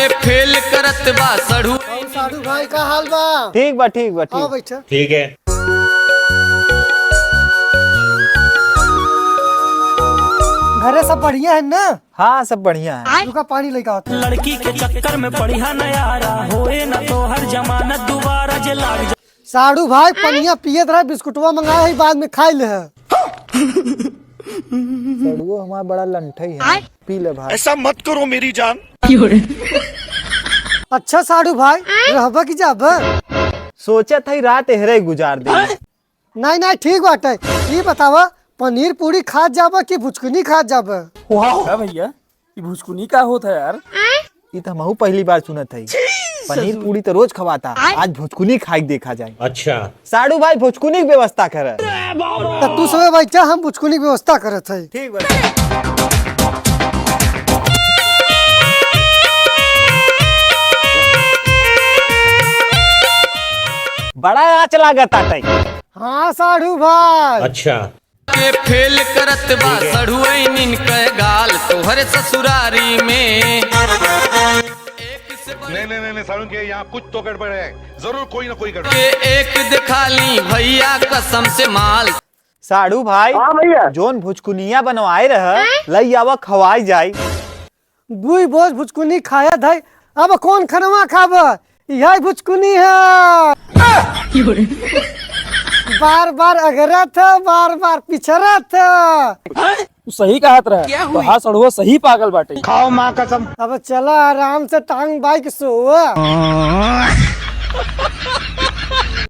के फेल करत बा सड़ू। साधु भाई का हाल बा? ठीक बा ठीक बा आओ ठीक। बैठा। ठीक है। घरे सब बढ़िया है ना? हाँ सब बढ़िया है। रुका पानी लेकर आता हूं। लड़की के चक्कर में पढ़िया नयारा होए न तो हर जमानत दोबारा जे लाग जा। साधु भाई पनिया पियत रहे, बिस्कुटवा मंगाया है, बाद में खाई ले है। सड़ुओ हमारा बड़ा लंठई है, पी ले भाई। ऐसा मत करो मेरी जान। अच्छा साधु भाई रहबा की जाब? सोचा था रात एहरे गुजार दे। नहीं नहीं ठीक बात है। ये बतावा पनीर पूरी खा जाबा कि भुचकुनी खा जाबा? वाह भैया ये भुचकुनी का होता है यार? ये तो हमहू पहली बार सुनत है। पनीर पूरी तो रोज खवाता, आज भुचकुनी खाई देखा जाए। अच्छा साड़ू भाई भुचकुनी की व्यवस्था कर। तब तू समय बैठा, हम भुचकुनी की व्यवस्था करत है। ठीक बा। बड़ा आँच लागत आटे। हाँ साधु भाई। अच्छा के फेल करत बा सड़ुआइन के गाल तोहरे ससुरारी में। नहीं सारुण के यहाँ कुछ तो गड़बड़ है, जरूर कोई ना कोई गड़बड़। के एक दिखा ली भैया कसम से माल। साड़ू भाई जोन भुचकुनिया बनवाए रह लई आवा खवाई जाई। दुई बोझ भुचकुनी खाया था, अब कौन खनवा खाब? यह भुचकुनी है। बार बार अगरत है, बार बार पिछड़त है। तू सही कहत रहा तो हाँ सड़ुआ सही पागल बाटे। खाओ माँ कसम। अब चला आराम से टांग बाइक सोआ।